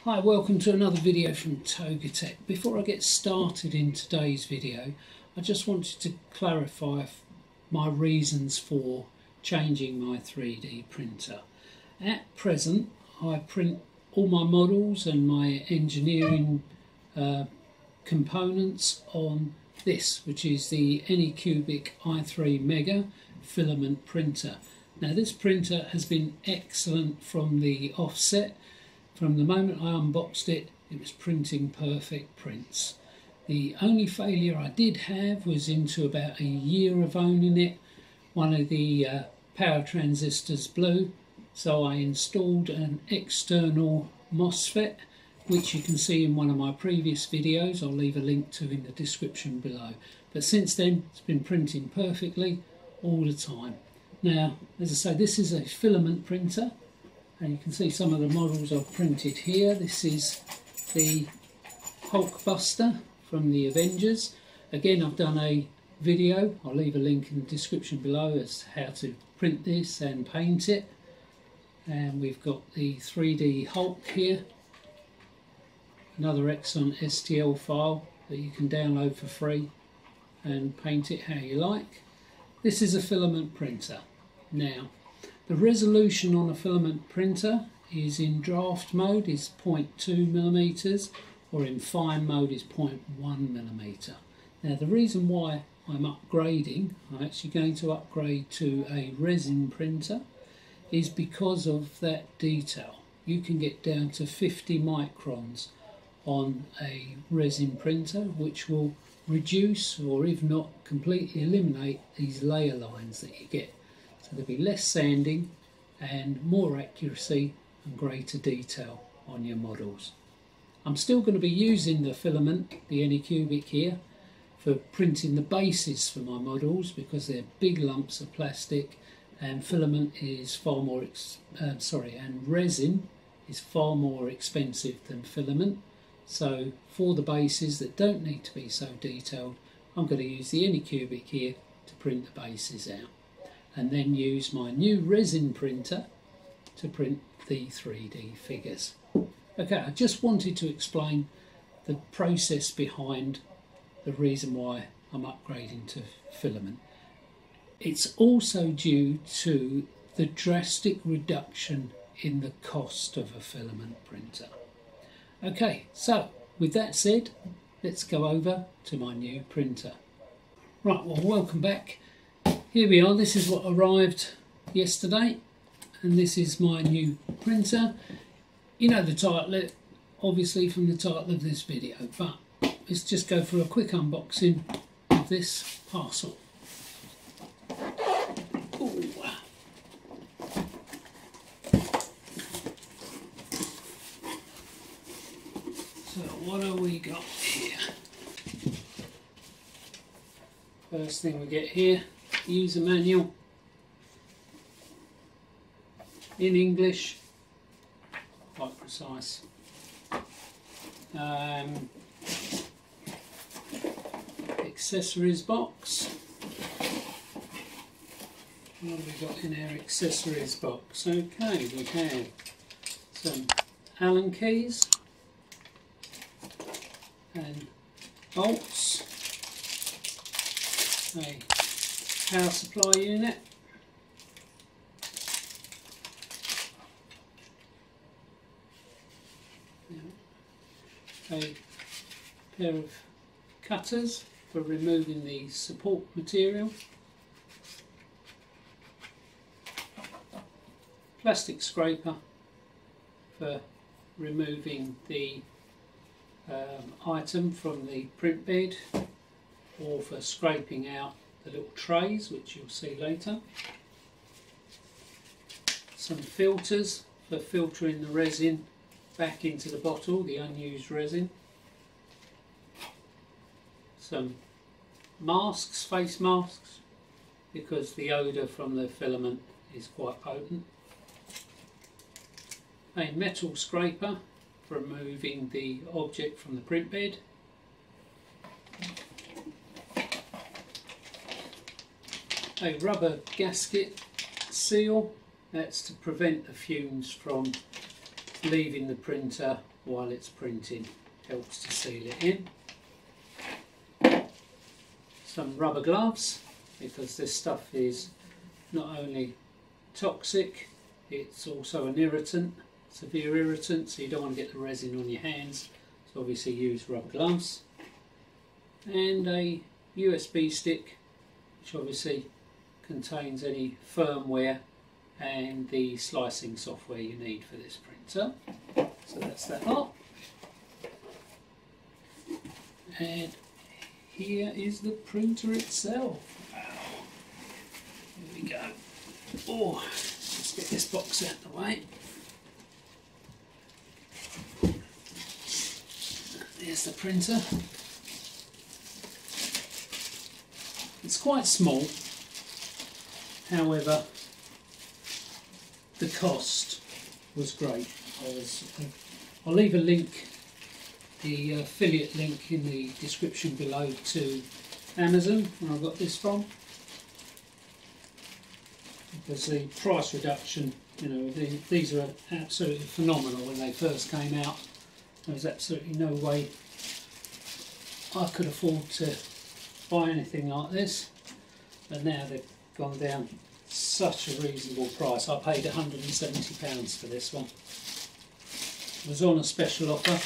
Hi, welcome to another video from Tech. Before I get started in today's video, I just wanted to clarify my reasons for changing my 3D printer. At present, I print all my models and my engineering components on this, which is the Anycubic i3 Mega filament printer. Now, this printer has been excellent from the offset. From the moment I unboxed it, it was printing perfect prints. The only failure I did have was into about a year of owning it. One of the power transistors blew, so I installed an external MOSFET, which you can see in one of my previous videos. I'll leave a link to in the description below. But since then, it's been printing perfectly all the time. Now, as I say, this is a filament printer. And you can see some of the models I've printed here. This is the Hulkbuster from the Avengers. Again, I've done a video, I'll leave a link in the description below, as to how to print this and paint it. And we've got the 3D Hulk here. Another excellent STL file that you can download for free and paint it how you like. This is a filament printer. Now, the resolution on a filament printer is in draft mode is 0.2 millimeters, or in fine mode is 0.1 millimeter. Now, the reason why I'm upgrading, I'm actually going to upgrade to a resin printer, is because of that detail. You can get down to 50 microns on a resin printer, which will reduce, or if not completely eliminate, these layer lines that you get. So there'll be less sanding and more accuracy and greater detail on your models. I'm still going to be using the filament, the Anycubic here, for printing the bases for my models, because they're big lumps of plastic, and filament is far more and resin is far more expensive than filament. So for the bases that don't need to be so detailed, I'm going to use the Anycubic here to print the bases out, and then use my new resin printer to print the 3D figures. Okay, I just wanted to explain the process behind the reason why I'm upgrading to filament. It's also due to the drastic reduction in the cost of a filament printer. Okay, so with that said, let's go over to my new printer. Right, well, welcome back. Here we are. This is what arrived yesterday, and this is my new printer. You know the title, obviously, from the title of this video, but let's just go for a quick unboxing of this parcel. Ooh. So what have we got here? First thing we get here, user manual in English, quite precise. Accessories box. What have we got in our accessories box? Okay, we have some Allen keys and bolts, a power supply unit, a pair of cutters for removing the support material, plastic scraper for removing the item from the print bed, or for scraping out the little trays, which you'll see later. Some filters for filtering the resin back into the bottle, the unused resin. Some masks, face masks, because the odour from the filament is quite potent. A metal scraper for removing the object from the print bed. A rubber gasket seal, that's to prevent the fumes from leaving the printer while it's printing, helps to seal it in. Some rubber gloves, because this stuff is not only toxic, it's also an irritant, severe irritant, so you don't want to get the resin on your hands, so obviously use rubber gloves. And a USB stick, which obviously contains any firmware and the slicing software you need for this printer. So that's that lot. And here is the printer itself. Here we go. Oh, let's get this box out of the way. There's the printer. It's quite small, however the cost was great. I'll leave a link, the affiliate link in the description below to Amazon where I got this from, because the price reduction, you know, these are absolutely phenomenal. When they first came out, there was absolutely no way I could afford to buy anything like this, but now they've gone down such a reasonable price. I paid £170 for this one. It was on a special offer,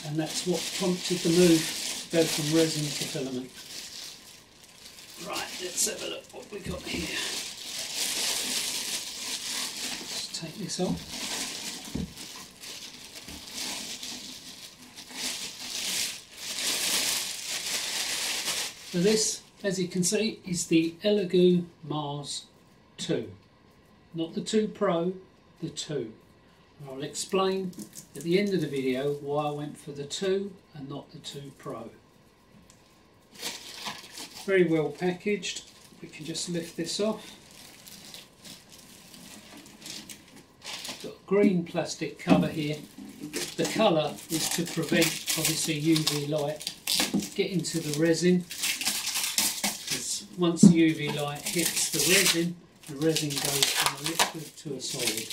and that's what prompted the move to go from resin to filament. Right, let's have a look what we got here. Let's take this off. So this, as you can see, is the Elegoo Mars 2. Not the 2 Pro, the 2. I'll explain at the end of the video why I went for the 2 and not the 2 Pro. Very well packaged. We can just lift this off. Got a green plastic cover here. The colour is to prevent, obviously, UV light getting to the resin. Because once the UV light hits the resin goes from a liquid to a solid.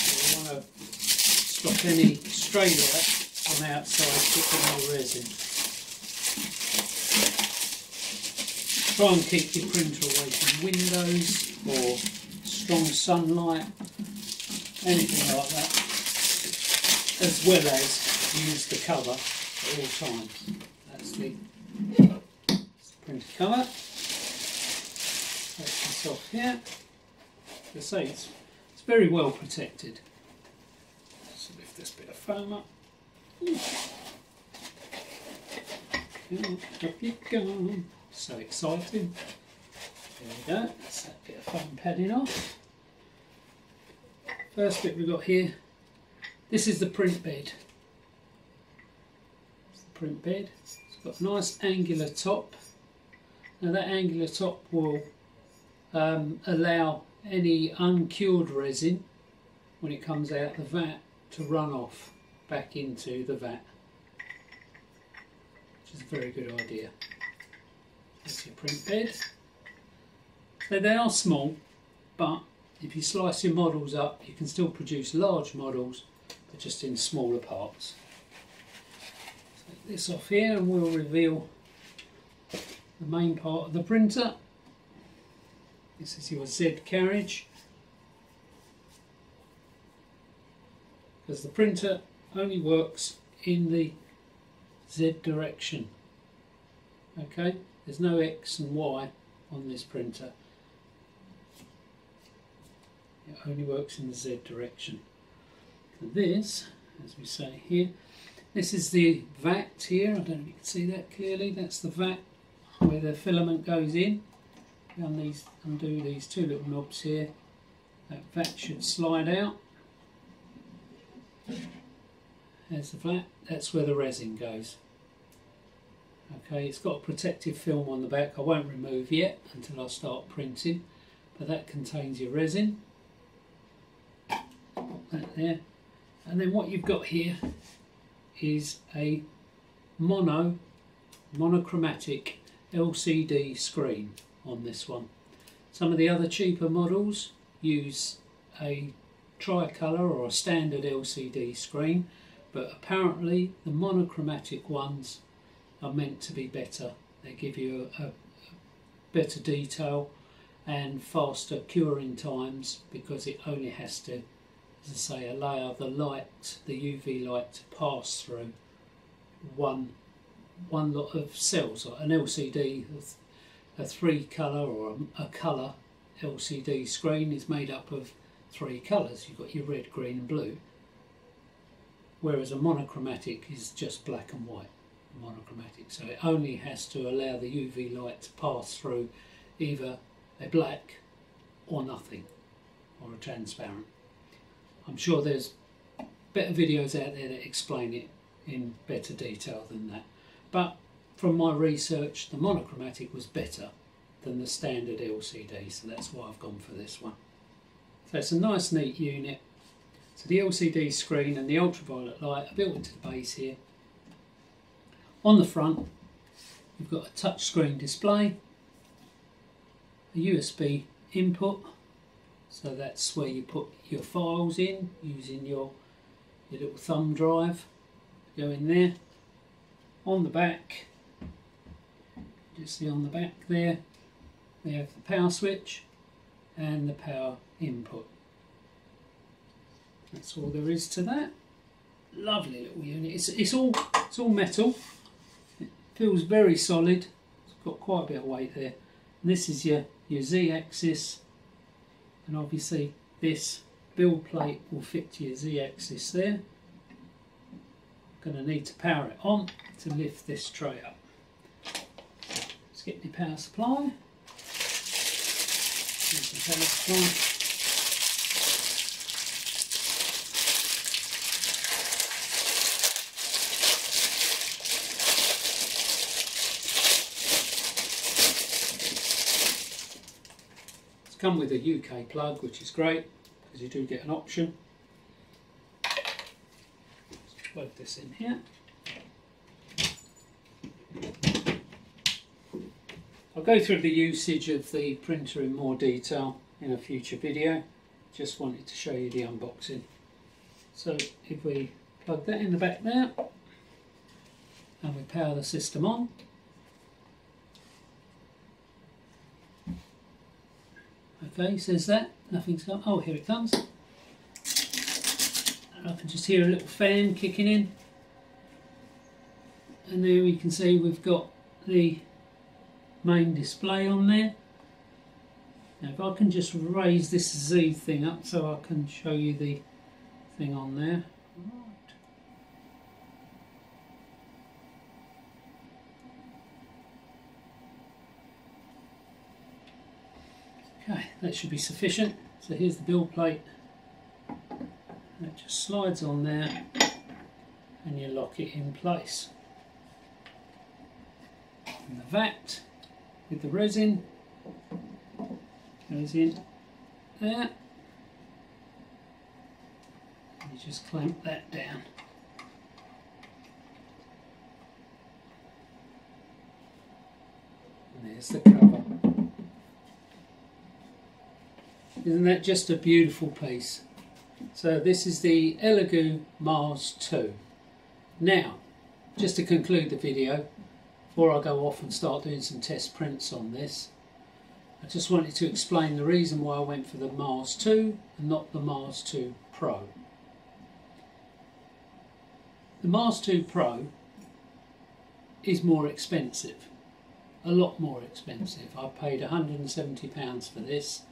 So we want to stop any stray light from outside hitting the resin. Try and keep your printer away from windows or strong sunlight, anything like that, as well as use the cover at all times. That's the printer cover. Take this off here. As I say, it's very well protected. So lift this bit of foam up. Up you go. So exciting. There we go, that's that bit of foam padding off. First bit we've got here, this is the print bed. It's the print bed. It's got a nice angular top. Now that angular top will allow any uncured resin, when it comes out the vat, to run off back into the vat, which is a very good idea. That's your print bed. So they are small, but if you slice your models up, you can still produce large models, but just in smaller parts. Take this off here and we'll reveal the main part of the printer. This is your Z carriage. Because the printer only works in the Z direction. Okay? There's no X and Y on this printer. It only works in the Z direction. And this, as we say here, this is the vat here. I don't know if you can see that clearly. That's the vat where the filament goes in. Undo these two little knobs here. That vat should slide out. There's the vat. That's where the resin goes. Okay, it's got a protective film on the back. I won't remove yet until I start printing, but that contains your resin. Put that there. And then what you've got here is a monochromatic LCD screen on this one. Some of the other cheaper models use a tricolour or a standard LCD screen, but apparently the monochromatic ones are meant to be better. They give you a better detail and faster curing times, because it only has to, as I say, allow the light, the UV light, to pass through one lot of cells. Like an LCD, a 3-colour or a colour LCD screen is made up of 3 colours. You've got your red, green and blue, whereas a monochromatic is just black and white. Monochromatic, so it only has to allow the UV light to pass through either a black or nothing, or a transparent. I'm sure there's better videos out there that explain it in better detail than that, but from my research the monochromatic was better than the standard LCD, so that's why I've gone for this one. So it's a nice neat unit. So the LCD screen and the ultraviolet light are built into the base here. On the front you've got a touch screen display, a USB input, so that's where you put your files in using your little thumb drive. Go in there. On the back, just see on the back there, we have the power switch and the power input. That's all there is to that. Lovely little unit. It's all metal. It feels very solid. It's got quite a bit of weight there. And this is your Z-axis, and obviously this build plate will fit to your Z-axis there. Going to need to power it on to lift this tray up. Let's get the power supply. Here's the power supply. It's come with a UK plug, which is great because you do get an option. Plug this in here. I'll go through the usage of the printer in more detail in a future video. Just wanted to show you the unboxing. So if we plug that in the back there and we power the system on, okay, says that nothing's come. Oh, here it comes. I can just hear a little fan kicking in, and there we can see we've got the main display on there. Now if I can just raise this Z thing up so I can show you the thing on there. Right. Okay, that should be sufficient. So here's the build plate. It just slides on there and you lock it in place. And the vat with the resin goes in there. And you just clamp that down. And there's the cover. Isn't that just a beautiful piece? So this is the Elegoo Mars 2. Now, just to conclude the video, before I go off and start doing some test prints on this, I just wanted to explain the reason why I went for the Mars 2 and not the Mars 2 Pro. The Mars 2 Pro is more expensive, a lot more expensive. I paid £170 for this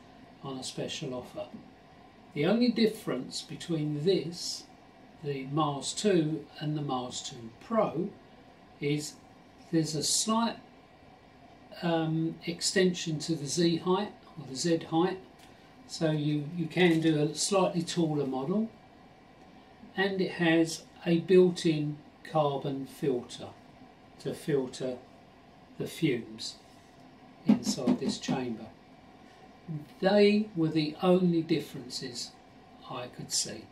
on a special offer. The only difference between this, the Mars 2 and the Mars 2 Pro, is there's a slight extension to the Z height or the Z height, so you can do a slightly taller model, and it has a built-in carbon filter to filter the fumes inside this chamber. They were the only differences I could see,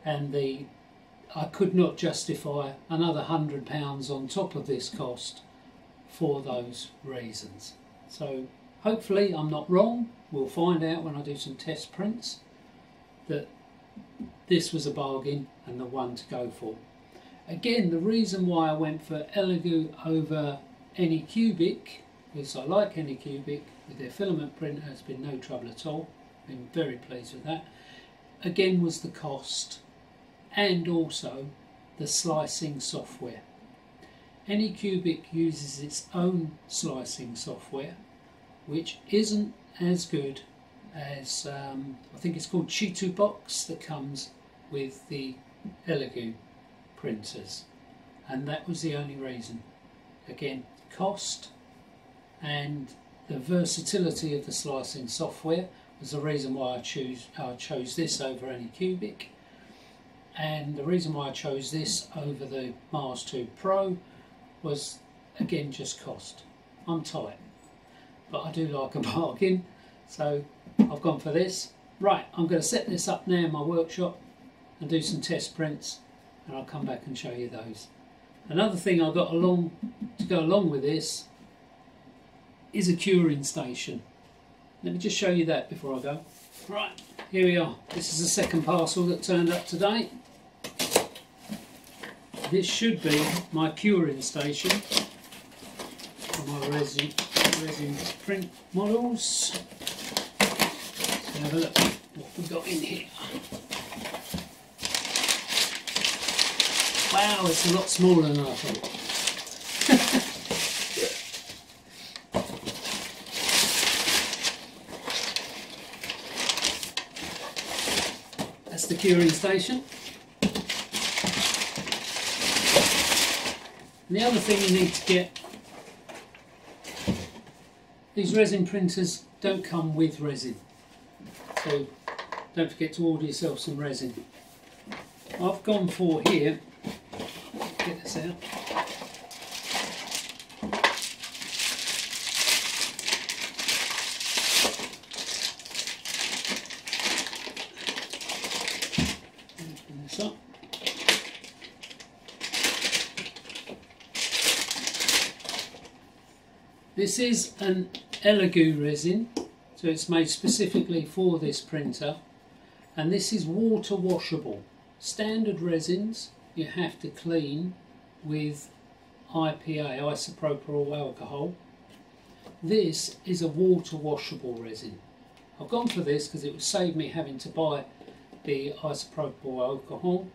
and I could not justify another £100 on top of this cost for those reasons. So hopefully I'm not wrong. We'll find out when I do some test prints that this was a bargain and the one to go for. Again, the reason why I went for Elegoo over Anycubic, because I like Anycubic with their filament printer, has been no trouble at all, been very pleased with that, again was the cost and also the slicing software. Anycubic uses its own slicing software, which isn't as good as I think it's called Cheeto Box, that comes with the Elegoo printers, and that was the only reason. Again, cost and the versatility of the slicing software was the reason why I chose this over Anycubic, and the reason why I chose this over the Mars 2 Pro was again just cost. I'm tight, but I do like a bargain, so I've gone for this. Right, I'm going to set this up now in my workshop and do some test prints, and I'll come back and show you those. Another thing I got along to go along with this is a curing station. Let me just show you that before I go. Right, here we are. This is the second parcel that turned up today. This should be my curing station for my resin print models. Let's have a look what we've got in here. Wow, it's a lot smaller than I thought. That's the curing station. And the other thing you need to get, these resin printers don't come with resin, so don't forget to order yourself some resin. I've gone for here, get this out, open this up. This is an Elegoo resin, so it's made specifically for this printer, and this is water washable. Standard resins you have to clean with IPA, isopropyl alcohol. This is a water washable resin. I've gone for this because it would save me having to buy the isopropyl alcohol,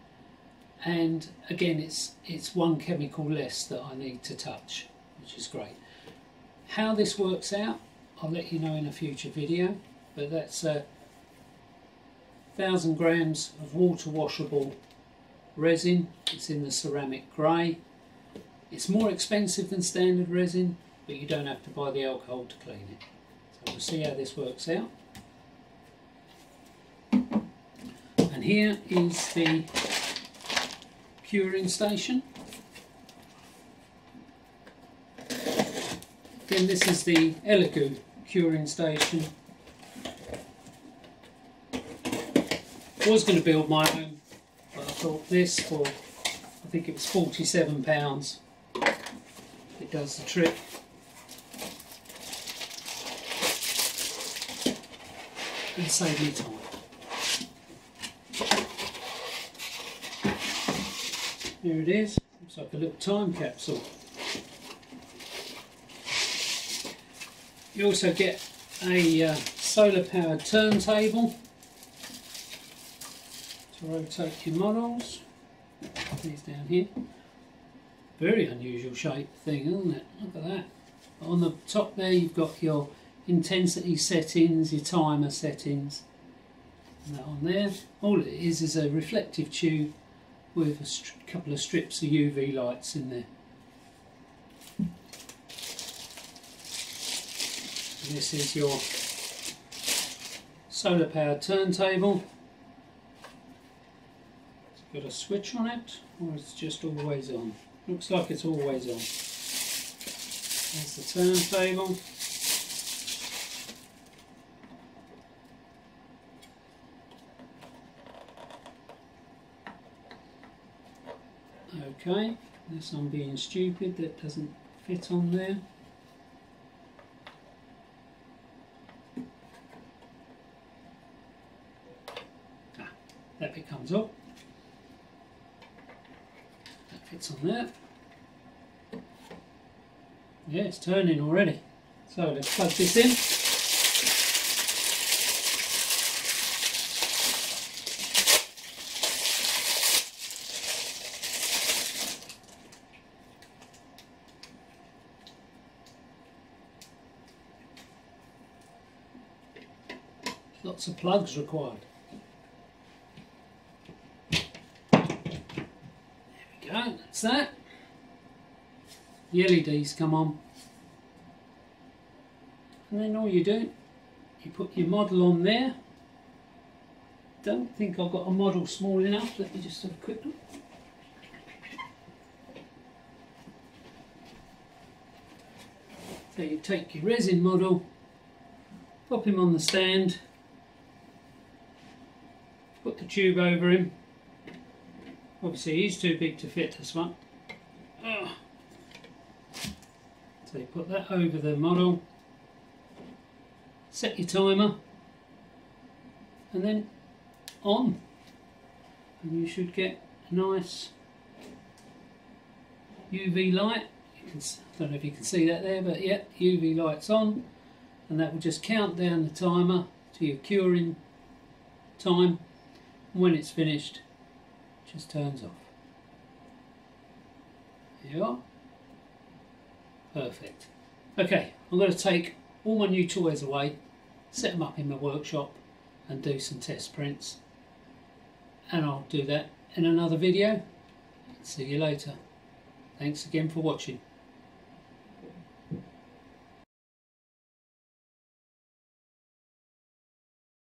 and again it's one chemical less that I need to touch, which is great. How this works out, I'll let you know in a future video, but that's 1,000 grams of water washable resin. It's in the ceramic grey. It's more expensive than standard resin, but you don't have to buy the alcohol to clean it. So we'll see how this works out. And here is the curing station. Again, this is the Elegoo curing station. I was going to build my own, but I thought this for, I think it was £47. It does the trick. And save me time. Here it is. Looks like a little time capsule. You also get a solar powered turntable to rotate your models. These down here. Very unusual shape thing, isn't it? Look at that. On the top there you've got your intensity settings, your timer settings. And that on there. All it is a reflective tube with a couple of strips of UV lights in there. And this is your solar powered turntable. It's got a switch on it, or it's just always on. Looks like it's always on. There's the turntable. Okay, unless I'm being stupid, that doesn't fit on there. That bit comes off. That fits on there. Yeah, it's turning already. So let's plug this in. Lots of plugs required. There we go, that's that. The LEDs come on. And then all you do, you put your model on there. Don't think I've got a model small enough. Let me just have a quick look. So you take your resin model, pop him on the stand, put the tube over him. Obviously he's too big to fit this one. So you put that over the model, set your timer, and then on. And you should get a nice UV light. I don't know if you can see that there, but yeah, UV light's on. And that will just count down the timer to your curing time. And when it's finished, it just turns off. There you are. Perfect. Okay, I'm going to take all my new toys away, set them up in my workshop and do some test prints. And I'll do that in another video. See you later. Thanks again for watching.